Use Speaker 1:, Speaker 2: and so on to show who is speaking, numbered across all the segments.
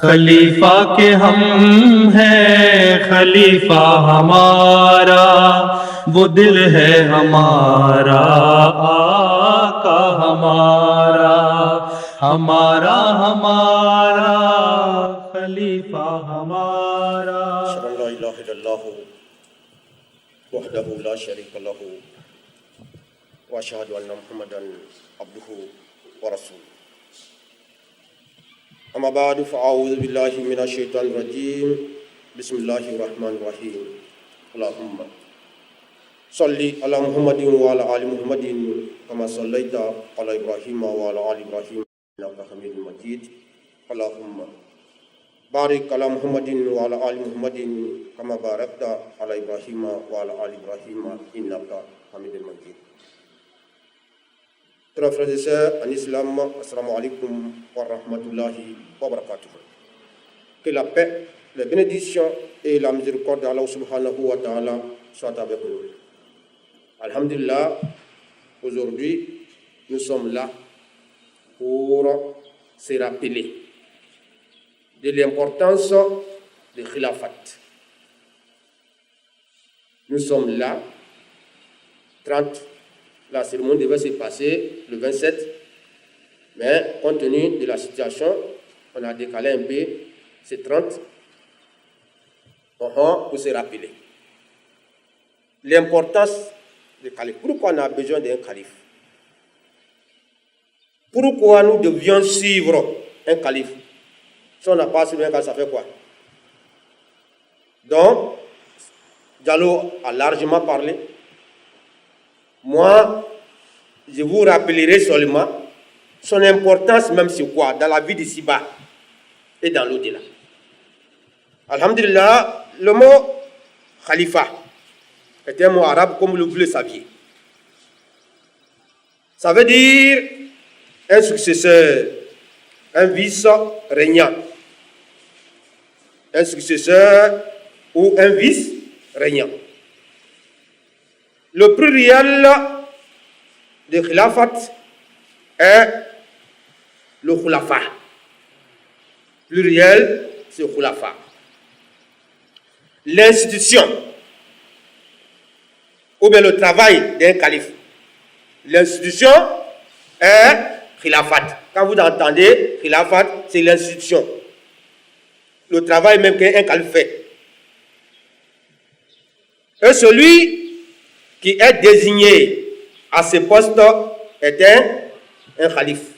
Speaker 1: खलीफा के हम हैं, खलीफा हमारा, वो दिल है हमारा, आका हमारा, हमारा हमारा खलीफा हमारा।
Speaker 2: अशहदु अल्ला इलाहा इल्लल्लाह वहदहु ला शरीका लहु व अशहदु अन्ना मुहम्मदन अब्दुहु व रसूलुहु। अम्मा बाद फ़अऊज़ु बिल्लाहि मिनश शैतानिर रजीम। बिस्मिल्लाहिर रहमानिर रहीम। अल्लाहुम्मा सल्लि अला मुहम्मदिन व अला आलि मुहम्मदिन कमा सल्लैता अला इब्राहीम व अला आलि इब्राहीम इन्नका हमीदुम मजीद। अल्लाहुम्मा बारिक अला मुहम्मदिन व अला आलि मुहम्मदिन कमा बारकता अला इब्राहीम व अला आलि इब्राहीम इन्नका हमीदुम मजीद। Très frères et sœurs en islam, assalamu alaikum wa rahmatullahi wa barakatuh. Que la paix, la bénédiction et la miséricorde d'Allah subhanahu wa ta'ala soient avec nous. Alhamdulillah, aujourd'hui, nous sommes là pour se rappeler de l'importance du khilafat. Nous sommes là, 30. La cérémonie devait se passer le 27, mais compte tenu de la situation, on a décalé un peu, c'est 30, pour se rappeler. L'importance du calife. Pourquoi on a besoin d'un calife? Pourquoi nous devions suivre un calife? Si on n'a pas suivi un calife, ça fait quoi? Donc, Diallo a largement parlé. Moi, je vous rappellerai seulement son importance, même c'est quoi, dans la vie d'ici-bas et dans l'au-delà. Alhamdulillah, le mot khalifa est un mot arabe comme vous le saviez. Ça veut dire un successeur, un vice-régnant. Un successeur ou un vice-régnant. Le pluriel de khilafat est le khulafa. Pluriel, c'est khulafa. L'institution, ou bien le travail d'un calife. L'institution est khilafat. Quand vous entendez khilafat, c'est l'institution. Le travail même qu'un calife fait. Et celui qui est désigné à ce poste est un calife.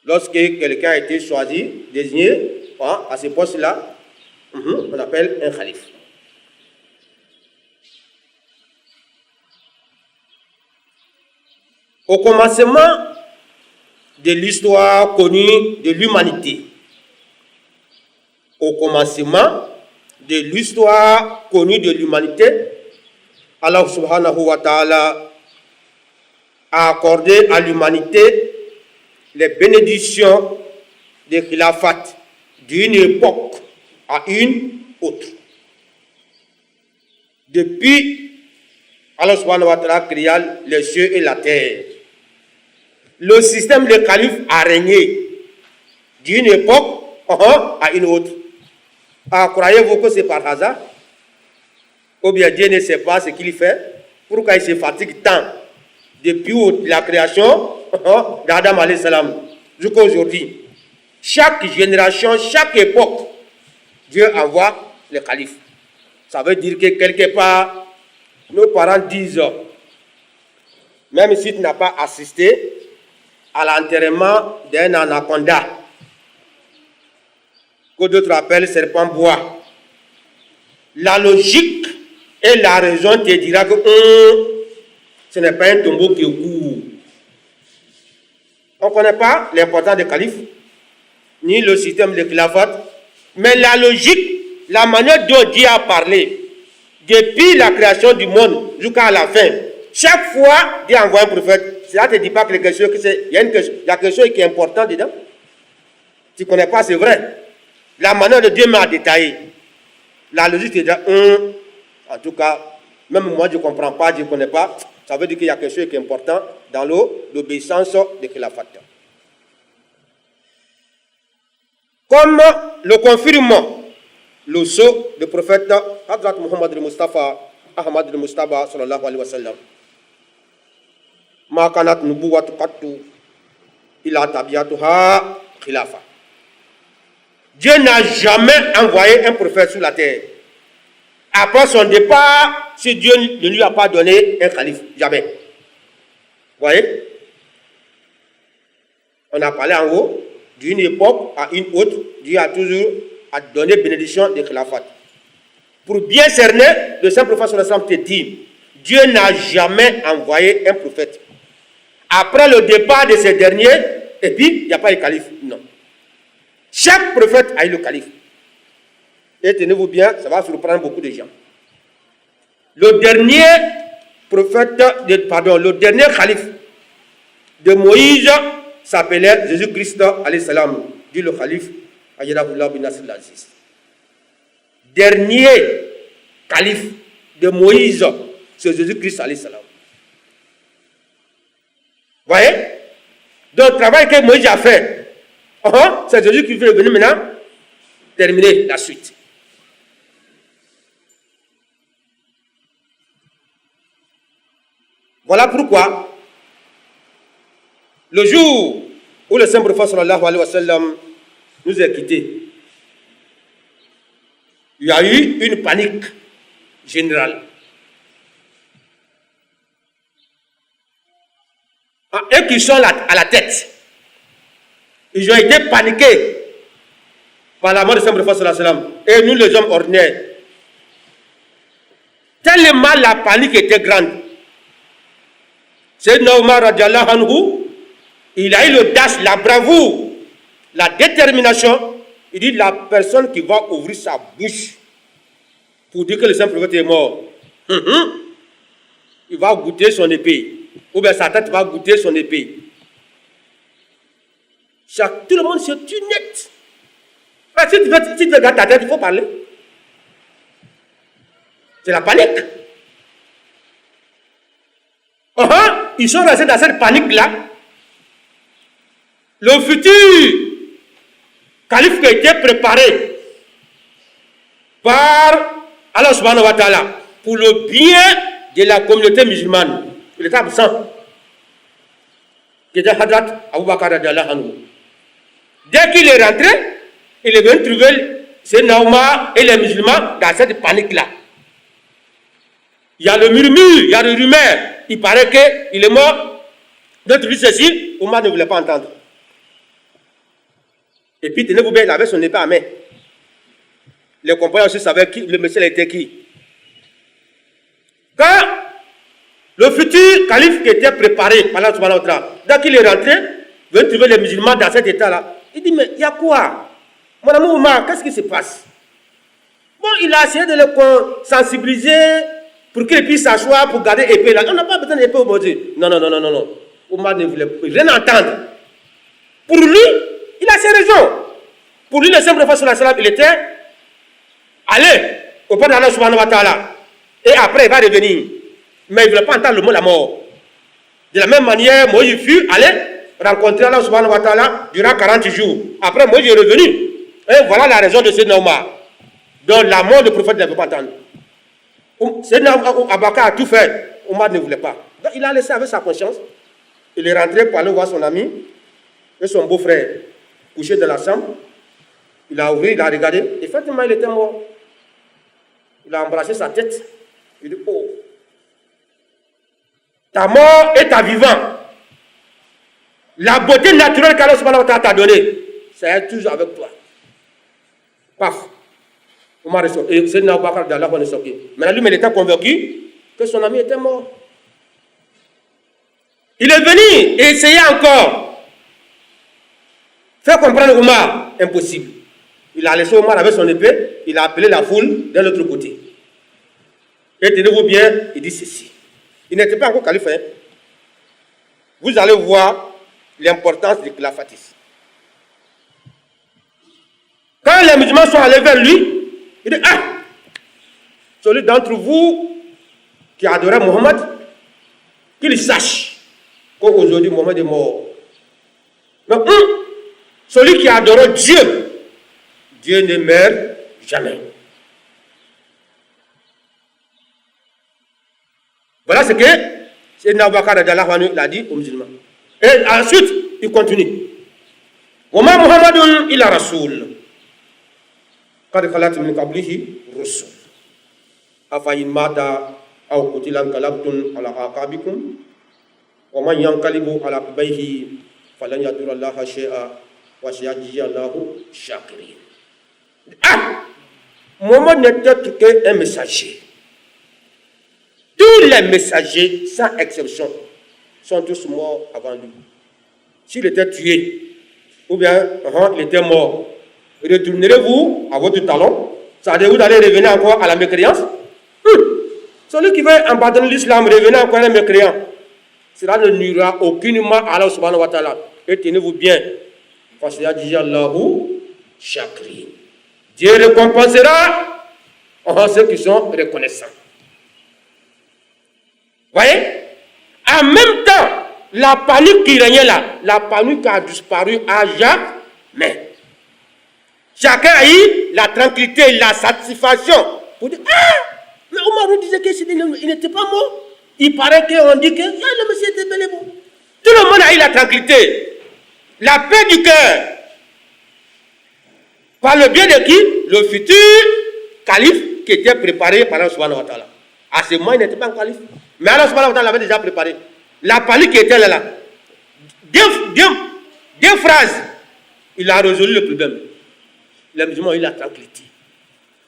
Speaker 2: Lorsque quelqu'un a été choisi, désigné à ce poste-là, on appelle un calife. Au commencement de l'histoire connue de l'humanité, Allah subhanahu wa ta'ala a accordé à l'humanité les bénédictions de khilafat d'une époque à une autre. Depuis, Allah subhanahu wa ta'ala créa les cieux et la terre. Le système de calife a régné d'une époque à une autre. Croyez-vous que c'est par hasard? Ou bien Dieu ne sait pas ce qu'il fait? Pourquoi il se fatigue tant depuis la création d'Adam alayhi salam jusqu'à aujourd'hui? Chaque génération, chaque époque, Dieu envoie le calife. Ça veut dire que quelque part, nos parents disent, même si tu n'as pas assisté à l'enterrement d'un anaconda, que d'autres appellent serpent bois, la logique et la raison te dira que ce n'est pas un tombeau qui est court. On ne connaît pas l'importance des califes, ni le système de khilafat, mais la logique, la manière dont Dieu a parlé, depuis la création du monde jusqu'à la fin, chaque fois Dieu envoie un prophète, cela ne te dit pas que il y a quelque chose qui est important dedans. Tu ne connais pas, c'est vrai. La manière de Dieu m'a détaillé. La logique te dit, en tout cas, même moi je ne comprends pas, je ne connais pas. Ça veut dire qu'il y a quelque chose qui est important dans l'obéissance de khilafat. Comme le confirme le sceau du prophète Hazrat Muhammad al-Mustafa Ahmad al-Mustafa sallallahu alayhi wa sallam. Ma kanat nubuwat qattu ila tabiyatuha khilafa. Dieu n'a jamais envoyé un prophète sur la terre. Après son départ, si Dieu ne lui a pas donné un calife, jamais. Vous voyez? On a parlé en haut, d'une époque à une autre, Dieu a toujours donné bénédiction de khilafat. Pour bien cerner, le saint prophète sallallahu alayhi wa sallam te dit, Dieu n'a jamais envoyé un prophète. Après le départ de ces derniers, et puis il n'y a pas de calife. Non. Chaque prophète a eu le calife. Et tenez-vous bien, ça va surprendre beaucoup de gens. Le dernier prophète, le dernier calife de Moïse s'appelait Jésus-Christ, alayhi salam, dit le calife, Ayyadahullah bin Nasr al-Aziz. Dernier calife de Moïse, c'est Jésus-Christ, alayhi salam. Vous voyez? Donc, le travail que Moïse a fait, c'est Jésus qui veut venir maintenant terminer la suite. Voilà pourquoi, le jour où le Saint-Prophète sallallahu alayhi wa sallam nous a quittés, il y a eu une panique générale. Eux qui sont à la tête, ils ont été paniqués par la mort de Saint-Prophète sallallahu alayhi wa sallam. Et nous, les hommes ordinaires, tellement la panique était grande. Sayyidina Omar radiallahu anhu, il a eu l'audace, la bravoure, la détermination. Il dit la personne qui va ouvrir sa bouche pour dire que le Saint-Prophète est mort, il va goûter son épée. Ou bien sa tête va goûter son épée. Tout le monde se tue net. Si tu regardes ta tête, il faut parler. C'est la panique. Ils sont restés dans cette panique-là. Le futur calife qui a été préparé par Allah subhanahu wa ta'ala pour le bien de la communauté musulmane, il était absent, qui était Hadrat Abu Bakr radiallahu anhu. Dès qu'il est rentré, il est venu trouver Sayyidina Omar et les musulmans dans cette panique-là. Il y a le murmure, il y a le rumeur. Il paraît qu'il est mort. D'autres disent ceci, Omar ne voulait pas entendre. Et puis, tenez-vous bien, il avait son épée à main. Les compagnons aussi savaient qui, le monsieur était qui. Quand le futur calife qui était préparé par Allah subhanahu wa ta'ala, dès qu'il est rentré, il veut trouver les musulmans dans cet état-là. Il dit, mais il y a quoi? Mon ami Omar, qu'est-ce qui se passe? Bon, il a essayé de le sensibiliser pour qu'il puisse s'asseoir pour garder l'épée là. On n'a pas besoin d'épée au body. Non. Omar ne voulait rien entendre. Pour lui, il a ses raisons. Pour lui, le Saint-Prophète sallallahu alayhi wa sallam, il était allé auprès d'Allah subhanahu wa ta'ala. Et après, il va revenir. Mais il ne voulait pas entendre le mot la mort. De la même manière, Moïse fut allé rencontrer Allah subhanahu wa ta'ala durant 40 jours. Après, Moïse est revenu. Et voilà la raison de Sayyidina Omar. Donc, la mort du prophète ne veut pas entendre. Sayyidina Abakar a tout fait. Omar ne voulait pas. Donc, il a laissé avec sa conscience. Il est rentré pour aller voir son ami et son beau-frère couché dans la chambre. Il a ouvert, il a regardé. Effectivement, il était mort. Il a embrassé sa tête. Il dit, oh, ta mort et ta vivant. La beauté naturelle qu'Allah subhanahu wa ta'ala t'a donnée, c'est toujours avec toi. Paf. Omar est sorti. Et Sayyidina Abu Bakr d'Allah est sorti. Maintenant, lui, il était convaincu que son ami était mort. Il est venu et essayé encore. Faire comprendre Omar, impossible. Il a laissé Omar avec son épée, il a appelé la foule de l'autre côté. Et tenez-vous bien, il dit ceci. Il n'était pas encore calife. Vous allez voir l'importance du khalifatisme. Quand les musulmans sont allés vers lui, il dit, celui d'entre vous qui adorait Mohammed, qu'il sache qu'aujourd'hui Mohammed est mort. Mais celui qui adorait Dieu, Dieu ne meurt jamais. Voilà ce que Sayyidina Abubakar radiyallahu anhu l'a dit aux musulmans. Et ensuite, il continue. وَمَا مُحَمَّدٌ إِلَّا رَسُولٌ قَدْ خَلَتْ مِنْ قَبْلِهِ رُسُلٌ أَفَإِنْ مَاتَ أَوْ قُتِلَ انقلبتم على أعقابكم ومن ينقلب على عقبيه فلن يضر الله شيئا وسيجزي الله الشاكرين. Ah, Mohammed n'était qu'un messager. Tous les messagers, sans exception, sont tous morts avant lui. S'il était tué, ou bien il était mort, retournerez-vous à votre talon? Ça veut dire vous allez revenir encore à la mécréance? Celui qui veut abandonner l'islam, revenir encore à la mécréance, cela ne nuira aucunement à Allah subhanahu wa ta'ala. Et tenez-vous bien, parce qu'il a dit Allahu Shakri. Dieu récompensera ceux qui sont reconnaissants. Voyez? En même temps, la panique qui régnait là, la panique a disparu à jamais. Chacun a eu la tranquillité, la satisfaction pour dire mais Omar nous disait qu'il n'était pas mort. Il paraît qu'on dit que le monsieur était bel et bon. Tout le monde a eu la tranquillité, la paix du cœur. Par le bien de qui? Le futur calife qui était préparé par Allah subhanahu wa ta'ala. À ce moment, il n'était pas un calife. Mais Allah subhanahu wa ta'ala l'avait déjà préparé. La panique qui était là. Deux phrases. Il a résolu le problème. Les musulmans ont eu la tranquillité.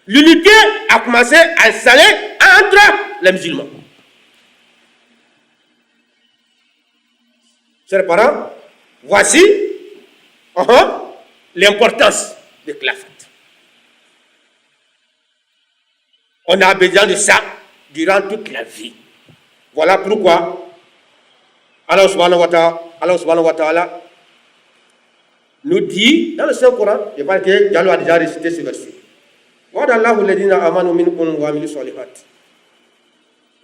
Speaker 2: L'unité a commencé à s'installer entre les musulmans. Chers parents, voici l'importance de Khilafat. On a besoin de ça durant toute la vie. Voilà pourquoi Allah subhanahu wa ta'ala nous dit dans le Saint-Coran, je pense que Diallo a déjà récité ce verset. وَعَدَ اللَّهُ الَّذِينَ آمَنُوا مِنكُمْ وَعَمِلُوا الصَّالِحَاتِ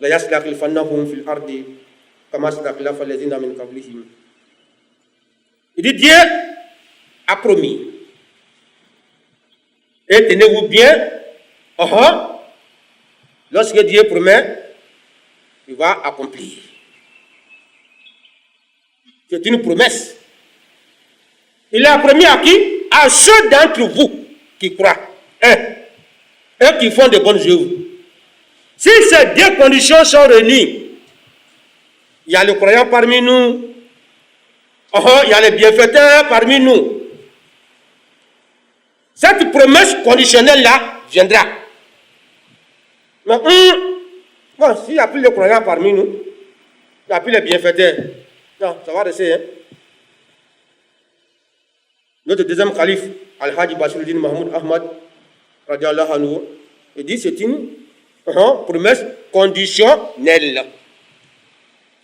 Speaker 2: لَيَسْتَخْلِفَنَّهُمْ فِي الْأَرْضِ كَمَا اسْتَخْلَفَ الَّذِينَ مِنْ قَبْلِهِمْ. Il dit Dieu a promis. Et tenez-vous bien, lorsque Dieu promet, il va accomplir. C'est une promesse. Il a promis à qui? À ceux d'entre vous qui croient. Et qui font de bonnes œuvres. Si ces deux conditions sont réunies, il y a le croyant parmi nous, il y a les bienfaiteurs parmi nous. Cette promesse conditionnelle-là viendra. Mais s'il n'y a plus de croyants parmi nous, il n'y a plus les bienfaiteurs. Non, ça va rester. Notre deuxième calife, Al-Hajj Bashiruddin Mahmoud Ahmad, radiallahu anhu, il dit c'est une promesse conditionnelle.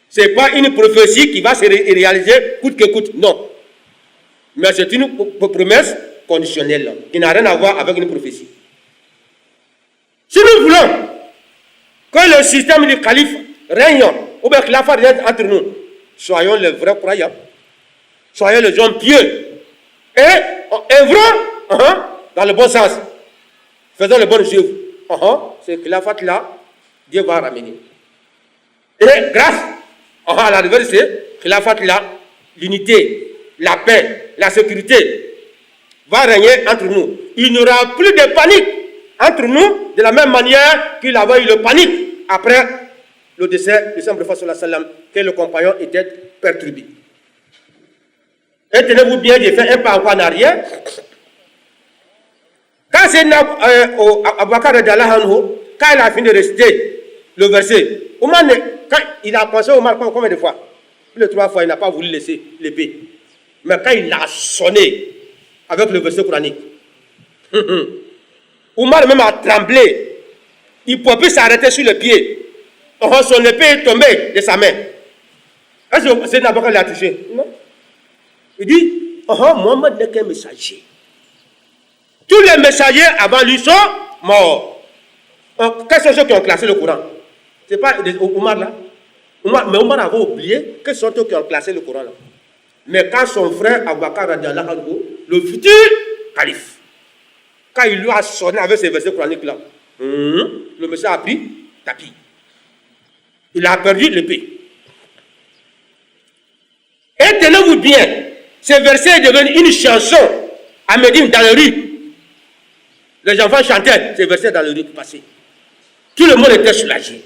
Speaker 2: Ce n'est pas une prophétie qui va se réaliser coûte que coûte, non. Mais c'est une promesse conditionnelle qui n'a rien à voir avec une prophétie. Si nous voulons que le système du calife règne, ou bien que la foi règne entre nous, soyons les vrais croyants, soyons les gens pieux, et œuvrons dans le bon sens, faisons les bonnes œuvres. C'est que la foi là, Dieu va ramener. Et grâce à la diversité, que la foi là, l'unité, la paix, la sécurité va régner entre nous. Il n'y aura plus de panique entre nous, de la même manière qu'il avait eu le panique après le décès du Saint-Prophète sallallahu alayhi wa sallam, que le compagnon était perturbé. Et tenez-vous bien, j'ai fait un pas en arrière. Quand c'est Abubakar radiyallahu anhu, quand il a fini de réciter le verset, Omar, quand il a pensé au Omar combien de fois? Plus de 3 fois, il n'a pas voulu laisser l'épée. Mais quand il a sonné avec le verset coranique, Omar même a tremblé. Il ne pouvait plus s'arrêter sur le pied. Son épée est tombée de sa main. Est-ce que c'est Abubakar qui l'a touché? Non. Il dit, Mohammed n'est qu'un messager. Tous les messagers avant lui sont morts. Quels sont ceux qui ont classé le Coran? Ce n'est pas Omar là. Mais Omar avait oublié quels sont ceux qui ont classé le Coran là. Mais quand son frère Abubakar radiyallahu anhu, le futur calife, quand il lui a sonné avec ces versets coraniques-là, le monsieur a pris tapis. Il a perdu l'épée. Et tenez-vous bien, ces versets est devenu une chanson à Médine dans les rues. Les enfants chantaient ces versets dans les rues passées. Tout le monde était soulagé.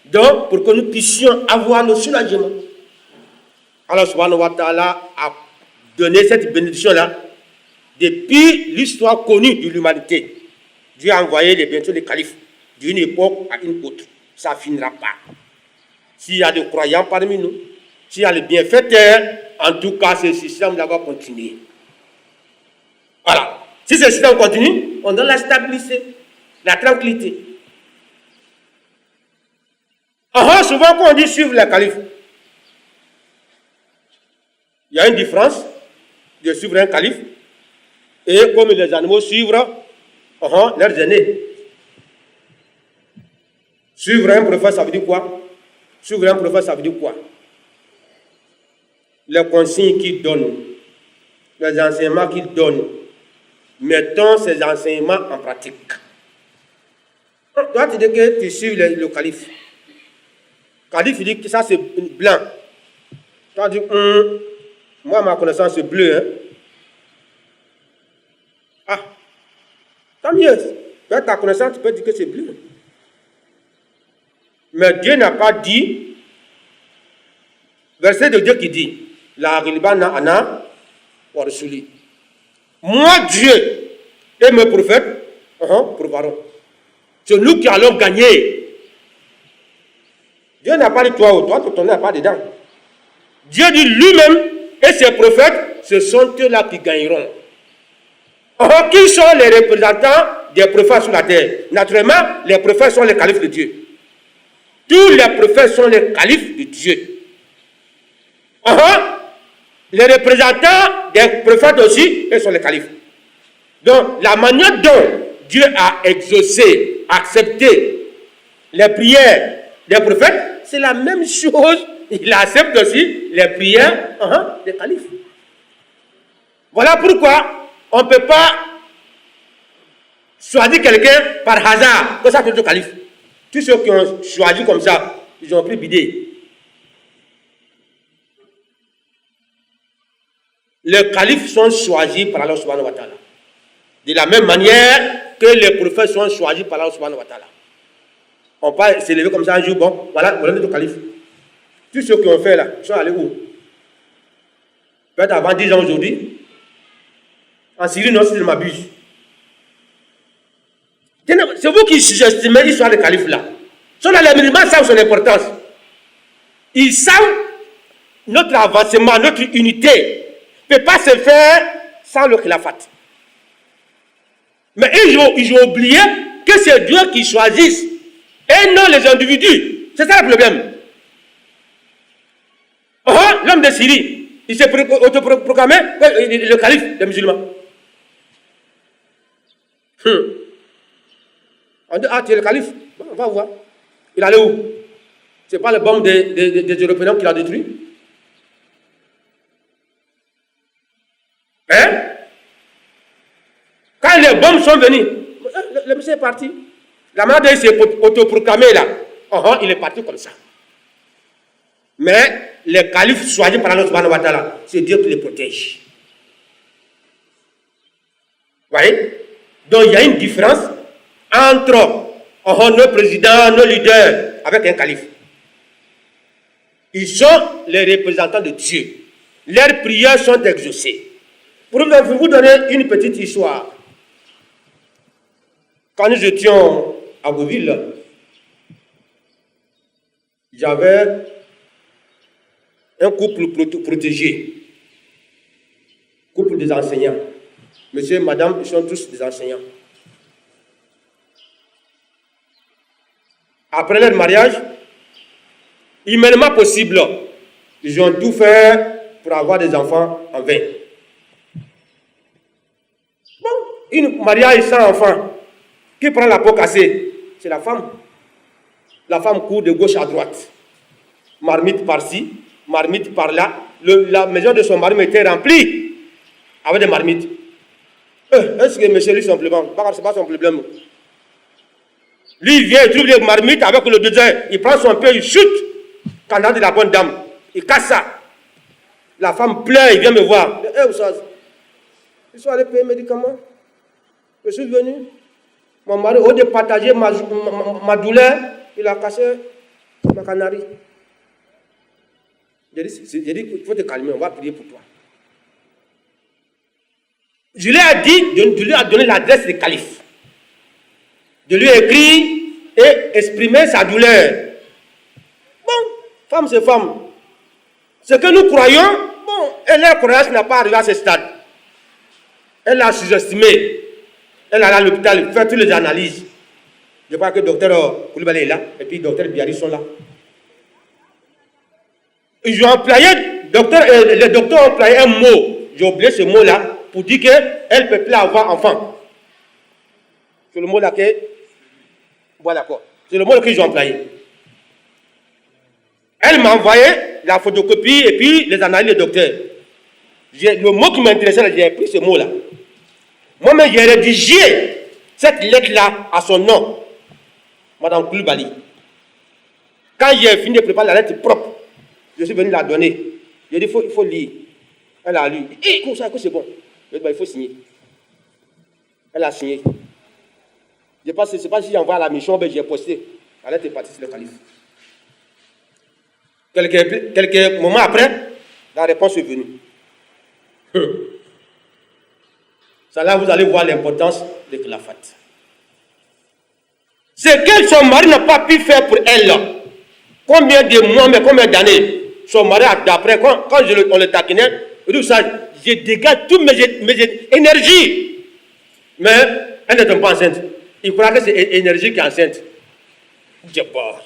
Speaker 2: Donc, pour que nous puissions avoir le soulagement, Allah subhanahu wa ta'ala a donné cette bénédiction-là depuis l'histoire connue de l'humanité. Dieu a envoyé bientôt les califes d'une époque à une autre. Ça ne finira pas. S'il y a des croyants parmi nous, s'il y a les bienfaiteurs, en tout cas, ce système-là va continuer. Voilà. Si ce système continue, on donne la stabilité, la tranquillité. Souvent, quand on dit suivre les califes, il y a une différence de suivre un calife et comme les animaux suivre leurs aînés. Suivre un prophète, ça veut dire quoi? Suivre un prophète, ça veut dire quoi? Les consignes qu'il donne, les enseignements qu'il donne, mettons ces enseignements en pratique. Toi, tu dis que tu suis le calife. Le calife, il dit que ça c'est blanc. Toi, tu dis, moi, ma connaissance c'est bleu. Tant mieux. Avec ta connaissance, tu peux dire que c'est bleu. Mais Dieu n'a pas dit, verset de Dieu qui dit, la rilbana ana wa rasuli. Moi, Dieu et mes prophètes, prouveront. C'est nous qui allons gagner. Dieu n'a pas dit toi, ton n'est pas dedans. Dieu dit lui-même et ses prophètes, ce sont eux-là qui gagneront. Qui sont les représentants des prophètes sur la terre? Naturellement, les prophètes sont les califes de Dieu. Tous les prophètes sont les califes de Dieu. Les représentants des prophètes aussi, ils sont les califes. Donc, la manière dont Dieu a exaucé, accepté les prières des prophètes, c'est la même chose. Il accepte aussi les prières des califes. Voilà pourquoi on ne peut pas choisir quelqu'un par hasard, que ça soit le calife. Tous ceux qui ont choisi comme ça, ils ont pris bidé. Les califes sont choisis par Allah subhanahu wa ta'ala. De la même manière que les prophètes sont choisis par Allah subhanahu wa ta'ala. On peut s'élever comme ça un jour, bon, voilà notre calife. Tous ceux qui ont fait là, ils sont allés où? Peut-être avant 10 ans aujourd'hui. En Syrie, non, si je ne m'abuse. C'est vous qui sous-estimez l'histoire des califes là. Les musulmans savent son importance. Ils savent notre avancement, notre unité ne peut pas se faire sans le khilafat. Mais ils ont oublié que c'est Dieu qui choisit et non les individus. C'est ça le problème. L'homme de Syrie, il s'est autoproclamé le calife des musulmans. On dit, tu es le calife? Bon, on va voir. Il allait où? Ce n'est pas le bombe des Européens qui l'a détruit. Quand les bombes sont venues, le monsieur est parti. La manière dont il s'est autoproclamé là, il est parti comme ça. Mais les califes choisis par Allah subhanahu wa ta'ala, c'est Dieu qui les protège. Vous voyez? Donc il y a une différence entre nos présidents, nos leaders, avec un calife. Ils sont les représentants de Dieu. Leurs prières sont exaucées. Pour vous donner une petite histoire. Quand nous étions à Beauville, j'avais un couple protégé. Couple des enseignants. Monsieur et madame, ils sont tous des enseignants. Après leur mariage, immédiatement possible, ils ont tout fait pour avoir des enfants en vain. Bon, une mariage sans enfant, qui prend la peau cassée? C'est la femme. La femme court de gauche à droite. Marmite par-ci, marmite par-là. La maison de son mari était remplie avec des marmites. Est-ce que monsieur lui son problème? C'est pas son problème. Lui, il vient, il trouve les marmites avec le désert. Il prend son pain, il chute. Quand on a de la bonne dame, il casse ça. La femme pleure, il vient me voir. Eh, Oussaz, je suis allé payer mes médicaments. Je suis venu. Mon mari, au lieu de partager ma douleur, il a cassé ma canarie. J'ai dit, il faut te calmer, on va prier pour toi. Je lui ai dit, je lui ai donné l'adresse du calife. De lui écrire et exprimer sa douleur. Bon, femme c'est femme. Ce que nous croyons, bon, et leur croyance n'a pas arrivé à ce stade. Elle a sous-estimé. Elle a à l'hôpital, fait toutes les analyses. Je crois que le docteur Koulibaly est là, et puis le docteur Biari sont là. Ils ont employé, les docteurs ont employé un mot, j'ai oublié ce mot-là, pour dire qu'elle ne peut plus avoir enfant. C'est le mot-là que... Voilà quoi. C'est le mot qu'ils ont employé. Elle m'a envoyé la photocopie et puis les analyses du docteur. Le mot qui m'intéressait, j'ai pris ce mot-là. Moi-même, j'ai rédigé cette lettre-là à son nom, Madame Koulibaly. Quand j'ai fini de préparer la lettre propre, je suis venu la donner. J'ai dit, il faut lire. Elle a lu. Et comme ça, c'est bon. J'ai dit, il faut signer. Elle a signé. Je ne sais pas si j'envoie à la mission, mais j'ai posté. La lettre est partie sur le calife. Quelques moments après, la réponse est venue. Ça là, vous allez voir l'importance de Khilafat. Ce que son mari n'a pas pu faire pour elle, combien de mois, mais combien d'années, son mari a d'après, quand on le taquinait, je dégage toutes mes énergies. Mais elle n'est pas enceinte. Il croit que c'est l'énergie qui est enceinte. Je pas.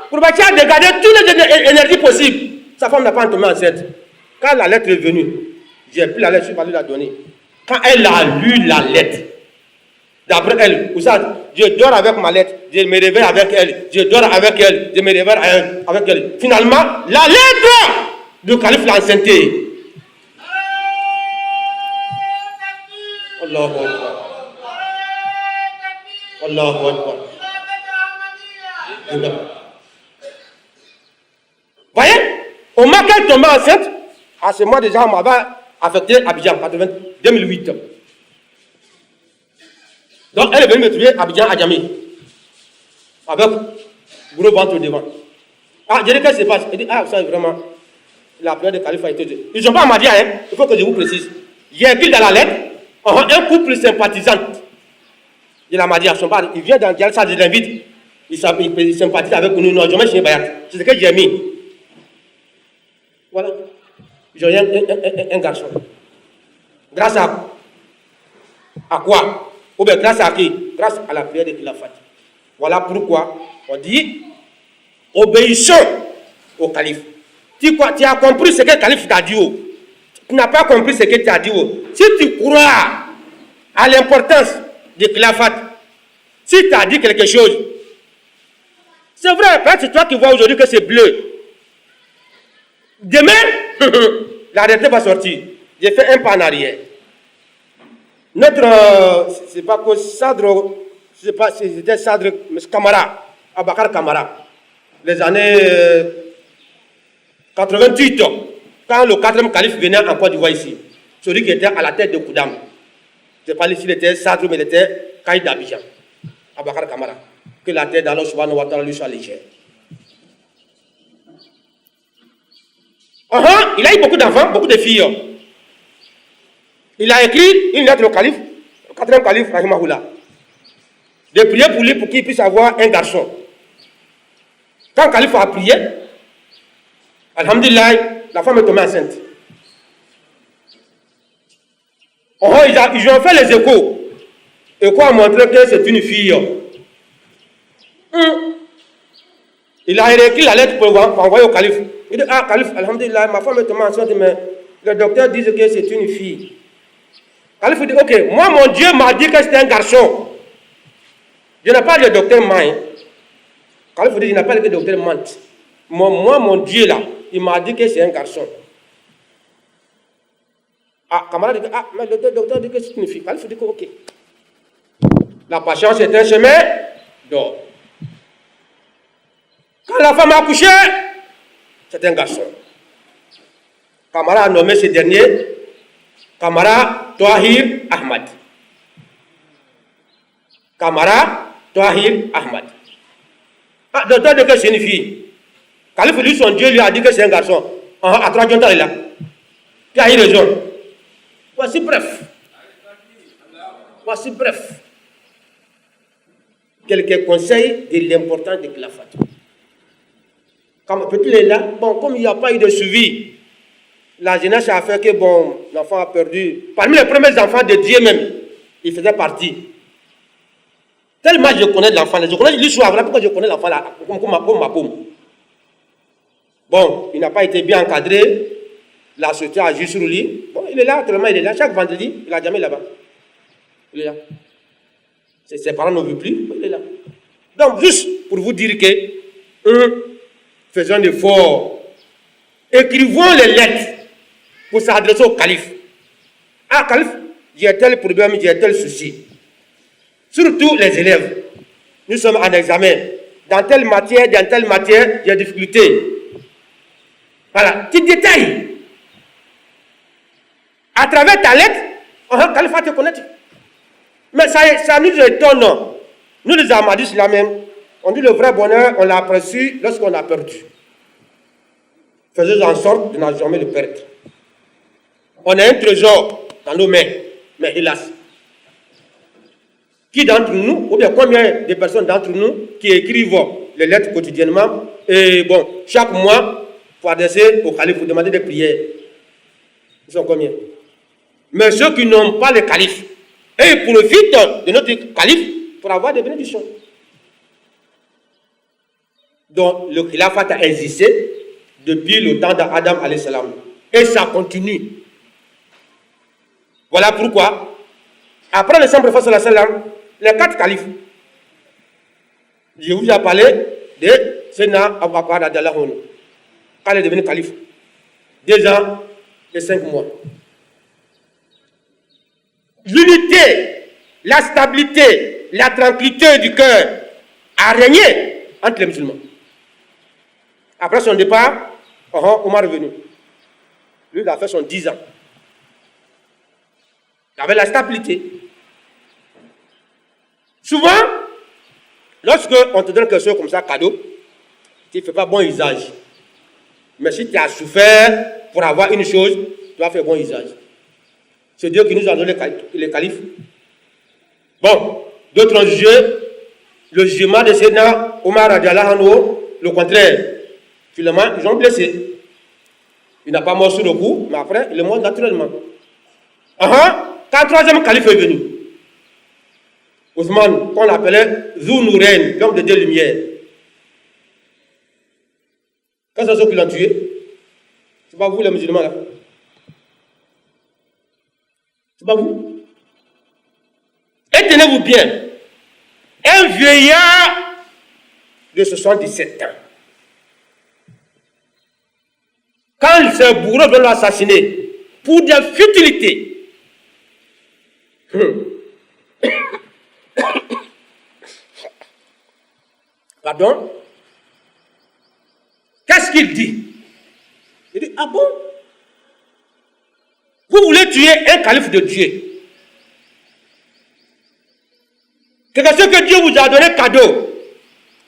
Speaker 2: Pour bâtir à dégager toutes les énergies possibles. Sa femme n'a pas tombé enceinte. Quand la lettre est venue, j'ai pris la lettre, je suis allé la donner. Quand elle a lu la lettre, d'après elle, je dors avec ma lettre, je me réveille avec elle, je dors avec elle, je me réveille avec elle. Finalement, la lettre du calife l'a enceinté. Allahu Akbar. Allahu Akbar. Voyez, au moment qu'elle tombait enceinte, à ce moment déjà, on m'avait affecté à Abidjan, en 2008. Donc, elle est venue me trouver à Abidjan, à Djamé, avec gros ventre devant. Ah, j'ai dit, qu'est-ce qui se passe? Elle dit, ah, ça, vraiment, la prière de calife a été... Ils n'ont pas m'a dit, hein, il faut que je vous précise. J'ai écrit dans la lettre, un couple sympathisant de la Madia, il vient dans le salle, je l'invite, il sympathise avec nous, non, je mets chez Bayat. C'est ce que j'ai mis. Voilà. J'ai un garçon. Grâce à quoi? Ou bien grâce à qui? Grâce à la prière de Khilafat. Voilà pourquoi on dit obéissons au calife. Tu as compris ce que le calife t'a dit. Tu n'as pas compris ce que tu as dit. Si tu crois à l'importance de Khilafat, si tu as dit quelque chose, c'est vrai, c'est toi qui vois aujourd'hui que c'est bleu. Demain, la réalité va sortir. J'ai fait un pas en arrière. Notre, c'est pas que Sadre, je sais pas si c'était Sadre, mais Kamara, Abakar Kamara, les années 88, quand le 4e calife venait en Côte d'Ivoire ici, celui qui était à la tête de Koudam, je ne sais pas s'il était Sadre, mais il était Kaïd d'Abidjan, Abakar Kamara, que la tête d'Allah subhanahu wa ta'ala lui soit légère. Il a eu beaucoup d'enfants, beaucoup de filles. Il a écrit une lettre au calife, au 4e calife, Rahimahullah, de prier pour lui pour qu'il puisse avoir un garçon. Quand le calife a prié, alhamdulillah, la femme est tombée enceinte. Ils ont fait les échos. Écho a montré que c'est une fille. Il a réécrit la lettre pour envoyer au calife. Il dit, ah, calife, alhamdulillah, ma femme est tombée enceinte, mais le docteur dit que c'est une fille. Le calife dit, ok, moi, mon Dieu m'a dit que c'était un garçon. Je n'ai pas le docteur ment. Le calife dit, je n'ai pas le docteur ment. Moi, mon Dieu, là, il m'a dit que c'est un garçon. Ah, camarade dit, ah, mais le docteur dit que c'est une fille. Il faut dire que, ok. La patience est un chemin d'or. Quand la femme a accouché, c'est un garçon. Kamara a nommé ce dernier Kamara Toahir Ahmad. Kamara Toahir Ahmad. Ah, docteur dit que c'est une fille. Calife lui, son Dieu lui a dit que c'est un garçon. À 3 jours, il est là. Tu as eu raison. Voici bref. Voici bref. Quelques conseils de l'importance de Khilafat. Comme petit est là, bon, comme il n'y a pas eu de suivi, la jeunesse a fait que, bon, l'enfant a perdu. Parmi les premiers enfants de Dieu même, il faisait partie. Tellement je connais l'enfant, je connais l'histoire, voilà pourquoi je connais l'enfant là, comme ma paume. Bon, il n'a pas été bien encadré, la société a juste sur lui. Bon, il est là, tellement il est là, chaque vendredi, il n'a jamais là-bas. Il est là. Ses parents ne veulent plus, il est là. Donc, juste pour vous dire que, faisons un effort, écrivons les lettres pour s'adresser au calife. Ah, calife, j'ai tel problème, j'ai tel souci. Surtout les élèves. Nous sommes en examen. Dans telle matière, il y a des difficultés. Voilà, tu détailles. À travers ta lettre, le calife va te connaître. Mais ça nous étonne. Nous, les Ahmadis, là même, on dit le vrai bonheur, on l'a aperçu lorsqu'on a perdu. Faisons en sorte de ne jamais le perdre. On a un trésor dans nos mains, mais hélas. Qui d'entre nous, ou bien combien de personnes d'entre nous qui écrivent les lettres quotidiennement, et bon, chaque mois, pour adresser au calife, pour demander des prières. Ils sont combien? Mais ceux qui n'ont pas le calife, et ils profitent de notre calife pour avoir des bénédictions. Donc, le khilafat a existé depuis le temps d'Adam alayhi salam. Et ça continue. Voilà pourquoi, après le Saint Prophète sallallahu alayhi wa sallam, les 4 califes, je vous ai parlé de Sénat Abu Bakr radhiyallahu anhu, quand il est devenu calife, 2 ans et 5 mois. L'unité, la stabilité, la tranquillité du cœur a régné entre les musulmans. Après son départ, Omar est venu. Lui, il a fait son 10 ans. Il avait la stabilité. Souvent, lorsque on te donne quelque chose comme ça, cadeau, tu ne fais pas bon usage. Mais si tu as souffert pour avoir une chose, tu vas faire bon usage. C'est Dieu qui nous a donné les califes. Bon, d'autres ont jugé le jugement de Sénat Omar radhiyallahu anhu, le contraire. Finalement, ils ont blessé. Il n'a pas mort sur le coup, mais après, il est mort naturellement. Quand le 3e calife est venu, Ousmane, qu'on appelait Zounourain, l'homme de 2 lumières. Quand c'est ceux qui l'ont tué, c'est pas vous les musulmans là. C'est pas vous. Et tenez-vous bien, un vieillard de 77 ans, quand ses bourreaux veulent l'assassiner pour des futilités, pardon, qu'est-ce qu'il dit? Il dit, ah bon? Vous voulez tuer un calife de Dieu? Quelque chose que Dieu vous a donné cadeau.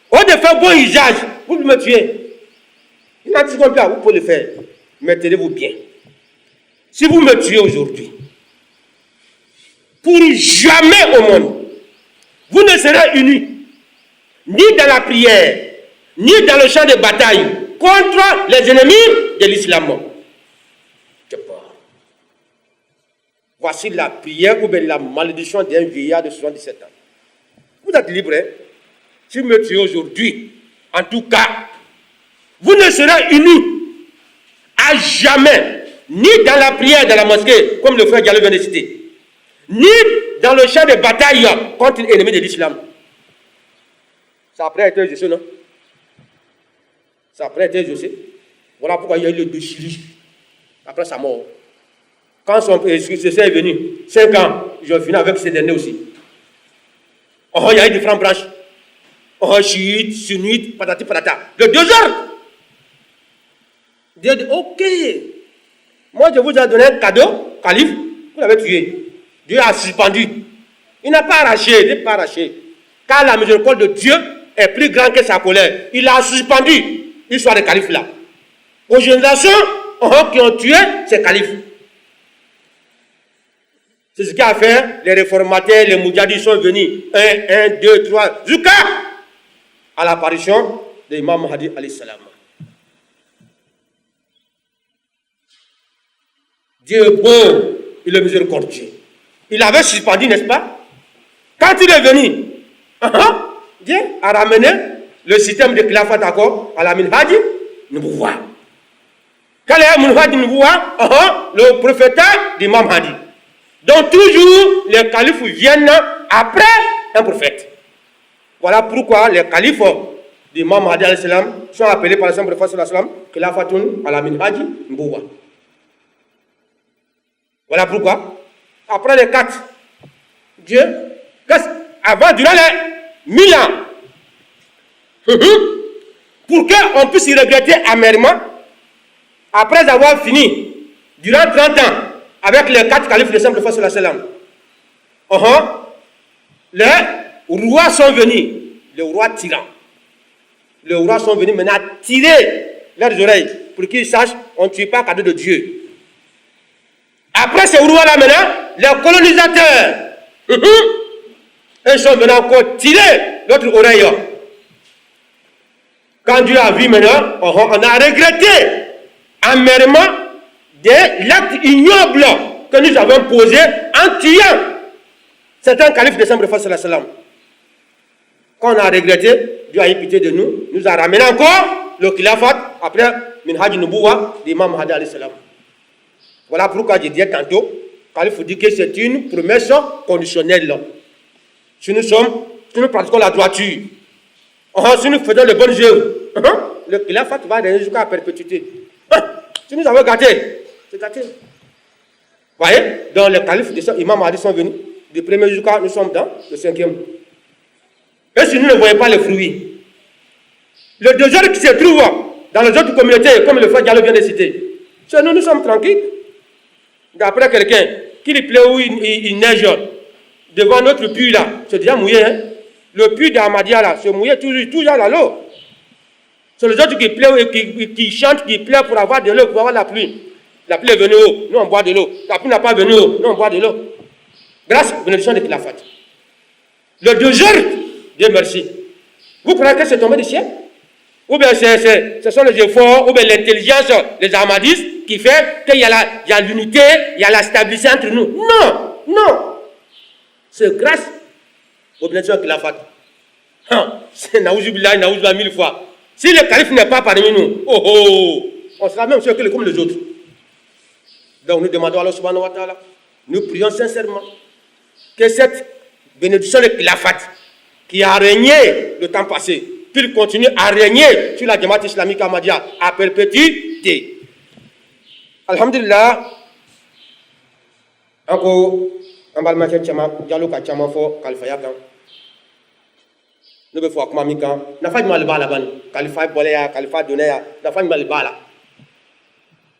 Speaker 2: Au lieu de faire bon usage, vous me tuez. Il n'a dit comme ça, vous pouvez le faire. Mais tenez-vous bien. Si vous me tuez aujourd'hui, pour jamais au monde, vous ne serez unis, ni dans la prière, ni dans le champ de bataille, contre les ennemis de l'islam. Voici la prière ou bien la malédiction d'un vieillard de 77 ans. Vous êtes libre, hein? Si vous me tuez aujourd'hui, en tout cas, vous ne serez unis à jamais, ni dans la prière de la mosquée, comme le frère Diallo vient de citer, ni dans le champ de bataille contre l'ennemi de l'islam. Ça a après été exaucé, non? Ça a après été exaucé. Voilà pourquoi il y a eu le déchirure après sa mort. Quand son successeur est venu, 5 ans, ils ont fini avec ces derniers aussi. Oh, il y a eu différentes branches. Oh, chiite, sunnite, patati patata. Le 2 heures. Dieu dit, ok. Moi, je vous ai donné un cadeau, calife, vous l'avez tué. Dieu a suspendu. Il n'a pas arraché, il n'est pas arraché. Car la miséricorde de Dieu est plus grande que sa colère. Il a suspendu l'histoire des califes là. Aux générations qui ont tué ces califes. C'est ce qu'a fait les réformateurs, les moudjahidis sont venus 1, 2, 3, jusqu'à à l'apparition de l'imam Mahdi alayhi salam. Dieu est bon, il est miséricordieux. Il avait suspendu, n'est-ce pas? Quand il est venu, Dieu a ramené le système de khilafat d'accord à la Minhaj Nubuwah. Quel est le Minhaj Nubuwah? Le prophétat d'Imam Mahdi. Donc toujours les califes viennent après un prophète. Voilà pourquoi les califes d'Imam Mahdi alayhi salam sont appelés par exemple le prophète sallallahu alayhi wa sallam khilafatun ala Minhaj Nubuwah. Voilà pourquoi, après les 4, Dieu, avant, durant les 1000 ans, pour qu'on puisse y regretter amèrement, après avoir fini, durant 30 ans, avec les 4 califes de Saint Prophète sallallahu alayhi wa sallam, les rois sont venus, les rois tyrans. Les rois sont venus maintenant tirer leurs oreilles pour qu'ils sachent qu'on ne tue pas cadeau de Dieu. Après ces rois-là maintenant, les colonisateurs, ils sont venus encore tirer l'autre oreille. Quand Dieu a vu maintenant, on a regretté amèrement l'acte ignoble que nous avons posé en tuant certains califes de Saint Prophète sallallahu alayhi wa sallam. Quand on a regretté, Dieu a eu pitié de nous, nous a ramené encore le khilafat après Minhaj Nubuwah d'Imam Mahdi alayhi salam. Voilà pourquoi je disais tantôt, il faut dire que c'est une promesse conditionnelle. Si nous pratiquons la droiture, si nous faisons de bonnes œuvres, le khilafat va aller jusqu'à la perpétuité. Si nous avons gâté, c'est gâté. Vous voyez, dans les califes de Imam Mahdi sont venus, du premier jusqu'à nous sommes dans le 5e. Et si nous ne voyons pas les fruits, le désert qui se trouve dans les autres communautés, comme le frère Diallo vient de citer, c'est nous sommes tranquilles. D'après quelqu'un, qu'il pleut ou il neige, devant notre puits là, c'est déjà mouillé. Hein? Le puits d'Ahmadiyya là, c'est mouillé toujours dans l'eau. C'est les autres qui pleurent et qui chantent, qui pleurent pour avoir de l'eau, pour avoir la pluie. La pluie est venue haut, nous on boit de l'eau. La pluie n'a pas venu haut, nous on boit de l'eau. Grâce à la bénédiction de Khilafat. Le désert, Dieu merci. Vous croyez que c'est tombé du ciel? Ou bien ce sont les efforts, ou bien l'intelligence des Ahmadistes qui fait qu'il y a l'unité, il y a la stabilité entre nous. Non, non. C'est grâce aux bénédictions de Khilafat. C'est naouzubillah 1000 fois. Si le calife n'est pas parmi nous, on sera même sûr que comme les autres. Donc nous demandons à Allah subhanahu wa ta'ala, nous prions sincèrement que cette bénédiction de Khilafat qui a régné le temps passé, qu'il continue à régner sur la Jamaat islamique Ahmadiyya à perpétuité. Alhamdulillah, encore un balmaché chama, diallo ka chama fo kalifaya kan. Nous devons faire comme n'a pas de mal bala ban, kalifa bolaya, kalifa donaya, n'a pas de mal bala.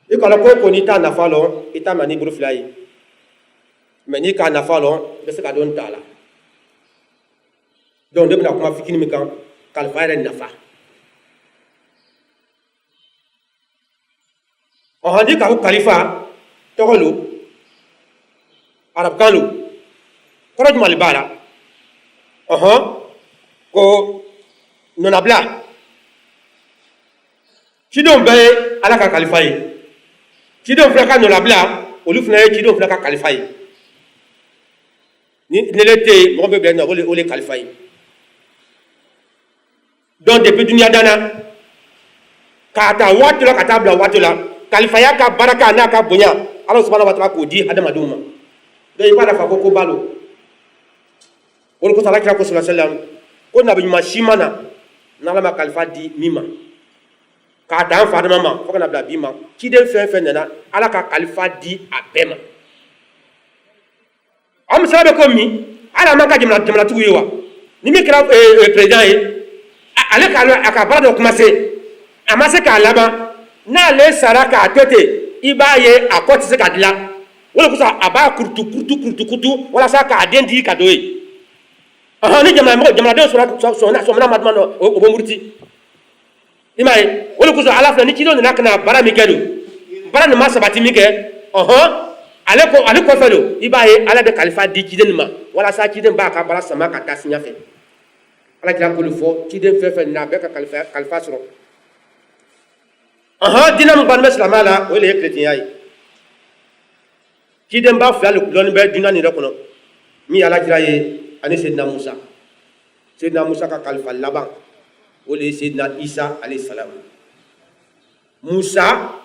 Speaker 2: Et quand on connaît ta n'a pas long, et ta mani bruflai. Mais ni quand n'a pas long, de ce qu'a donné ta là. Donc nous devons faire fikini mikan. Kalifa yɛrɛ nafa. On dit k'a kalifa tɔgɔ lo arabukan lo kɔrɔ jumɛn de b'a la ko nɔnabila cidenw bɛɛ ye ala ka kalifa ye cidenw fana ka nɔnabila olu fana ye cidenw fana ka kalifa ye ni ne tɛ yen mɔgɔ bɛ bila yen nɔ o de ye kalifa ye. Donc depuis dunia dana kata waati la ka taa bila waati la kalifaya ka baraka n'a ka bonya Allah subhanahu wa ta'ala k'o di adamadenw ma. Donc i b'a nafa ko balo o de kosɔn alakira ko sallallahu alaihi wasallam ko nabi ɲuman si ma na n'ala ma kalifa di min ma k'a dan fa adama ma fo ka na bila bi ma ciden fɛn fɛn nana ala ka kalifa di a bɛɛ ma am sala be ko mi ala man ka jamana tugu yi wa ni mi kra président yi ale ka aka bara do commencer amase ka laba na le sara ka tete ibaye akoti se ka dila wala ko sa aba kurtu wala sa ka dendi ka doyi ni jamana do sona madman o bomurti imay wala ko so ala fna ni kido na kana bara mi kedo bara ni masabati mi ke ale ko felo ibaye ala de khalifa di kiden ma wala sa kiden ba ka bara sama ka tasinya fe ala kila ko le fo kiden fe na be ka khalifa soro dina mo ban muslima la wala e chrétien yayi kiden ba fa le lon be dina ni rekono mi ala kila ye ani sayyidina Musa ka khalifa laban wala sayyidina Isa alayhi salam Musa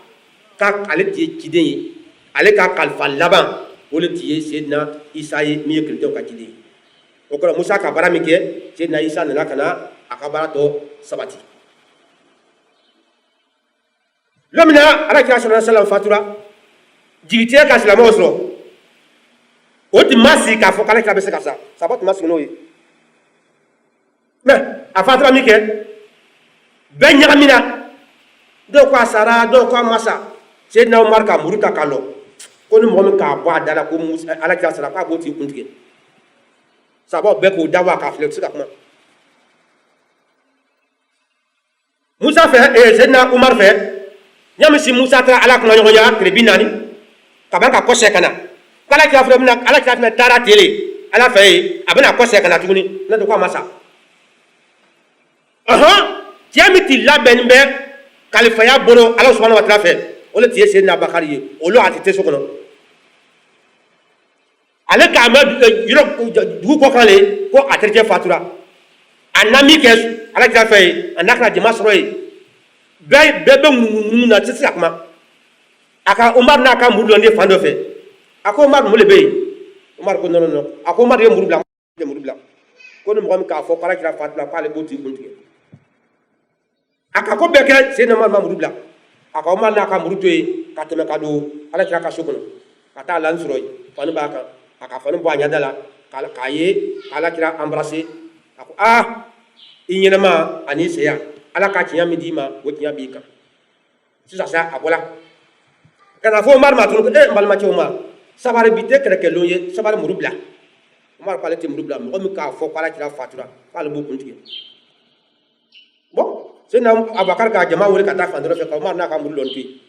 Speaker 2: ka ale ti kiden ale ka khalifa laban wala ti sayyidina Isa ye mi chrétien ka kiden o ko Musa ka bara mi ke sayyidina Isa na kana akabara to sabati lomina ala kira sallallahu alaihi wasallam fatura jigite ka silamo so o ti masi ka fo kala kira be se ka sa sabat masi no yi mais a fatura mi ke ben nyagamina do ko asara do ko masa sayyidina Umar ka muruta kalo ko ni mo mi ka bo adala ko Musa ala kira sallallahu ka bo ti kuntige sabat be ko dawa ka flex ka kuma Musa fe sayyidina Umar fe nyam si Musa tra ala kuma nyonya ya krebinani kabanka kose kana kala ki afro mina ala ki afna tara tele ala fe abana kose kana tuguni na do kwa masa tiamiti laben be khalifa ya bono ala subhanahu wa ta'ala fe ole tie se na bakari olo atite sokono ale ka ma yuro du ko kale ko atrete fatura anami kes ala ki fe anaka di masroyi bebe na tisi akuma aka Umar na ka muru londe fando fe aka Umar mo lebe Umar ko non aka Umar ye muru bla ko no mo ka fo kala kira fatla pale boti kuntige aka ko beke se na ma muru bla aka Umar na ka muru toy ka teme ka do ala kira ka sokono kata lan suroy fanu ba ka aka fanu bo anya dala kala kaye ala kira embrasser ako inyena ma ani se ya ala ka tiya mi dima wo tiya bi kan sisa sa abola kana fo Umar ma tun ko mbal ma ci Umar sabare bi te kere ke loye sabare murubla Umar pale te murubla mo mi ka fo kala ci la fatura pale bo kunti bon c'est na Abakar ka jama wole ka ta fandoro fe ka Umar na ka murulon ti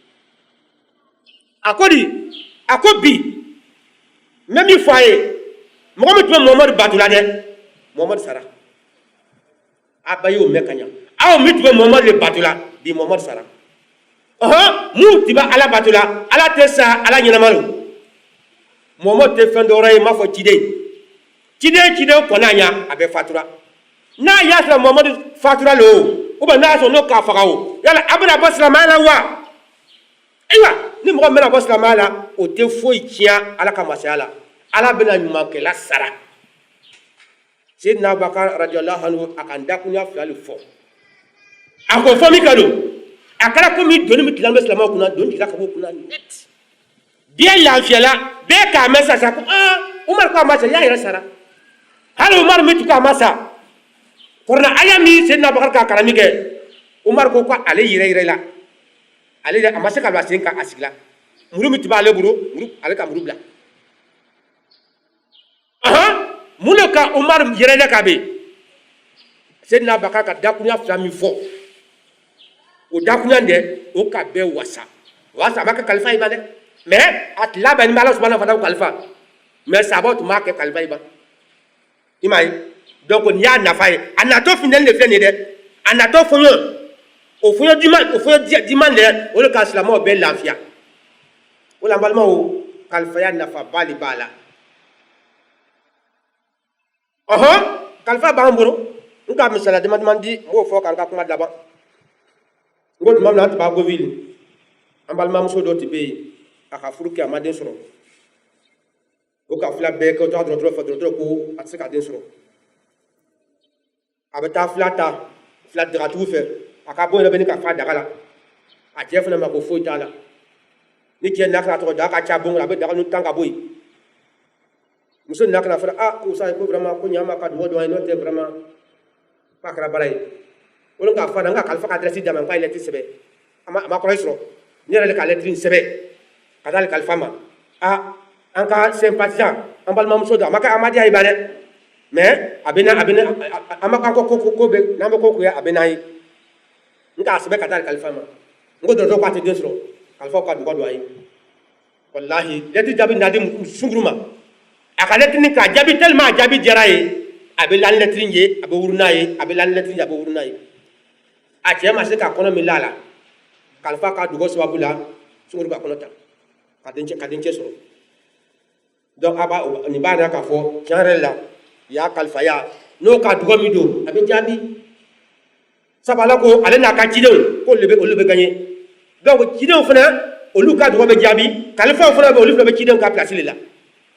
Speaker 2: akobi même foyer mo mi to Muhammad batula de Muhammad Sara abayo mekanya aw mitbe Muhammad le batula di Muhammad Sara mu tiba ala batula ala tesa ala nyinamalu Muhammad te fendore ma fo cide ko nanya abe fatura na yasra Muhammad fatura lo uba na so no ka fagawo yala abra basra mala wa aywa ni mo mena basra mala o te fo ikia ala ka masala ala bena nyuma ke la sara Sayyidina Abubakar radiyallahu anhu akanda kunya fali fo ako fomi kado akara ko mi doni mi tilambe salama kuna doni tila ko kuna net bien la fiela be ka mesa sa ko Umar ko masa ya ira sara halo Umar mi tuka masa korna ayami Sayyidina Abubakar ka karami ke Umar ko ale ira la ale da amasa ka basin ka asigla muru mi tiba ale buru ale ka muru bla munoka Umar ira la ka be Sayyidina Abubakar ka dakunya flami fo o dakunya de o ka be wasa maka khalifa iba de mais at la ben mala subhanahu wa ta'ala khalifa mais sabot ma ke khalifa iba imay donc on ya na fay anato final le fene de anato fonyo o fonyo diman de o le ka islamo be lafia o la balma o khalifa ya na fa bali bala khalifa ba mboro nka misala de mandi mo fo kan ka kuma daba ngol mam na ta go ville ambal mam so do ti be aka furuki amade soro o ka fla be ko to do ko atsika den soro abata flat de ratu fe aka bo na be ni ka fa dagala a jef na ma ko fo tala ni ke na ka to da ka cha bon la be daga nu tanga boy muso na kana fara ko sa ko vraiment ko nyama ka do no te vraiment pa kara baray wala nga fa nga kalfa ka adresse dama pa lettre sebe ama ko isro ni rele ka lettre sebe kadal kalfa ma an ka sympathisant an balma muso da maka amadi ay bale mais abena amaka ko be na ko ya abena yi nga sebe kadal kalfa ma ngo do ko ate desro kalfa ka do ay wallahi lettre jabi nadi sunguruma aka lettre ni ka jabi tellement jabi jaraye abe lan lettre nje abe wurna yi abe lan lettre nje abe wurna yi a cɛ ma se ka kɔnɔ min la kalifa ka dugawu sababu la sunkuru ka kɔnɔ ta ka dencɛ sɔrɔ donc nin b'a yira k'a fɔ tiɲɛ yɛrɛ la y'a kalifaya n'o ka dugawu min don a bɛ jaabi sabu ala ko ale n'a ka cidenw ko olu bɛ gagné donc cidenw fana olu ka dugawu bɛ jaabi kalifaw fana bɛ olu fana bɛ cidenw ka place de la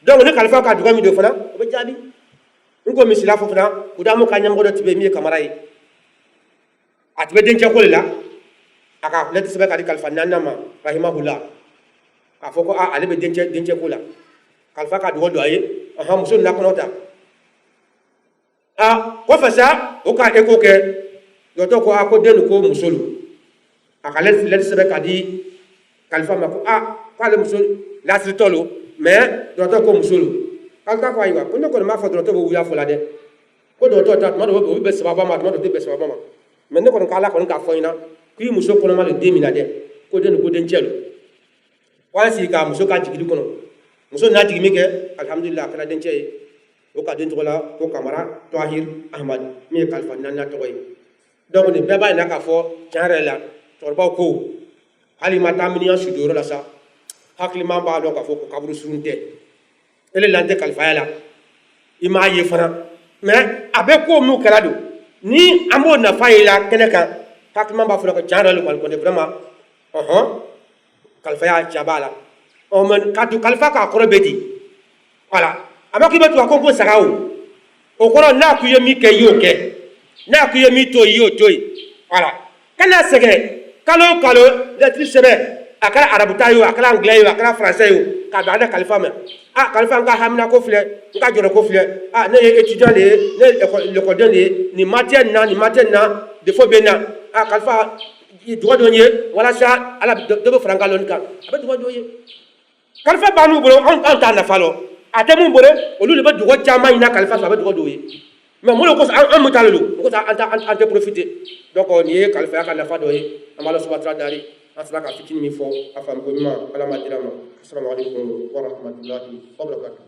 Speaker 2: donc ni kalifaw ka dugawu min don fana o bɛ jaabi n ko misila fɔ fana kudamu ka ɲɛmɔgɔ dɔ tun bɛ yen min ye kamara ye a tun bɛ dencɛ ko de la a ka lettre sɛbɛn ka di kalifa naaninan ma rahimahullah k'a fɔ ko ale bɛ dencɛ ko la kalifa ka dugawu don a ye muso nana kɔnɔ ta kɔfɛ sa o ka eko kɛ dɔgɔtɔrɔ ko ko den ko muso lo a ka lettre sɛbɛn ka di kalifa ma ko k'ale muso lasiritɔ lo mais dɔgɔtɔrɔ ko muso lo kalifa ko ayiwa ko ne kɔni m'a fɔ dɔgɔtɔrɔ bɛ wuya fɔ la dɛ ko dɔgɔtɔrɔ ta tuma dɔ o bɛ bɛn sababa ma tuma dɔ o tɛ bɛn sababa ma mais ne kɔni k'ala kɔni k'a fɔ ɲɛna k'i muso kɔnɔma le den min na dɛ ko den ko dencɛ lo k'ale sigi ka muso ka jigili kɔnɔ muso n'a jigi min kɛ alhamdulillah a kɛra dencɛ ye o ka den tɔgɔ la ko kamara tahir ahmad min ye kalifa naaninan tɔgɔ ye donc nin bɛɛ b'a yira k'a fɔ tiɲɛ yɛrɛ la cɛkɔrɔbaw ko hali ma taa miniyan sudonyɔrɔ la sa hakiliman b'a dɔn k'a fɔ ko kaburu surun tɛ ele la n tɛ kalifaya la i m'a ye fana mais a bɛ ko min kɛra don ni an b'o nafa ye la kɛnɛ kan hakiliman b'a fɔ ko tiɲɛ yɛrɛ la kɔni vraiment kalifaya ja b'a la mais ka to kalifa k'a kɔrɔ bɛ di voilà a bɛ k'i bɛ to a ko saga o kɔrɔ n'a k'i ye min kɛ i y'o kɛ n'a k'i ye min to i y'o to yen voilà kana sɛgɛn kalo o kalo lettre sɛbɛn a kɛra arabuta ye o a kɛra anglais ye o a kɛra français ye o k'a don ale kalifa ma kalifa n ka hamina ko filɛ n ka jɔrɔ ko filɛ ne ye étudiant de ye ne ye l'école de ye nin matière na défaut bɛ n na kalifa dugawu dɔ n ye walasa ala dɔ bɛ fara n ka lɔnni kan a bɛ dugawu dɔ ye kalifa b'an n'u bolo anw t'a nafa lɔ a tɛ mun bolo olu de bɛ dugawu caman ɲini kalifa fɛ a bɛ dugawu dɔw ye mais mun de kosɔn an mun t'ale don o kosɔn an tɛ profiter donc nin ye kalifaya ka nafa dɔ ye an b'a la subahana taala dari an sera ka fitinin min fɔ a faamuko ɲuman ala ma dira ma assalamu alaikum wa rahmatullahi wa barakatuh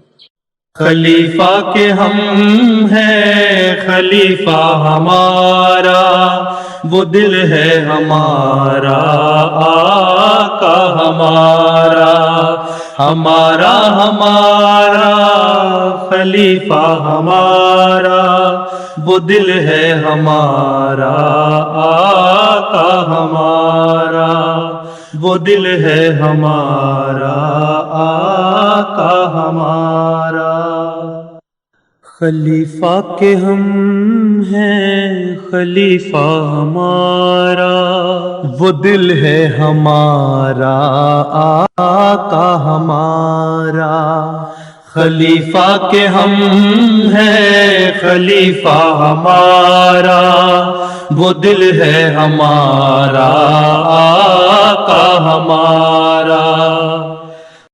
Speaker 1: खलीफा के हम हैं खलीफा हमारा वो दिल है हमारा आका हमारा हमारा खलीफा हमारा वो दिल है हमारा आका हमारा वो दिल है हमारा आका हमारा खलीफा के हम हैं खलीफा हमारा वो दिल है हमारा आका हमारा खलीफा के हम हैं खलीफा हमारा वो दिल है हमारा आका हमारा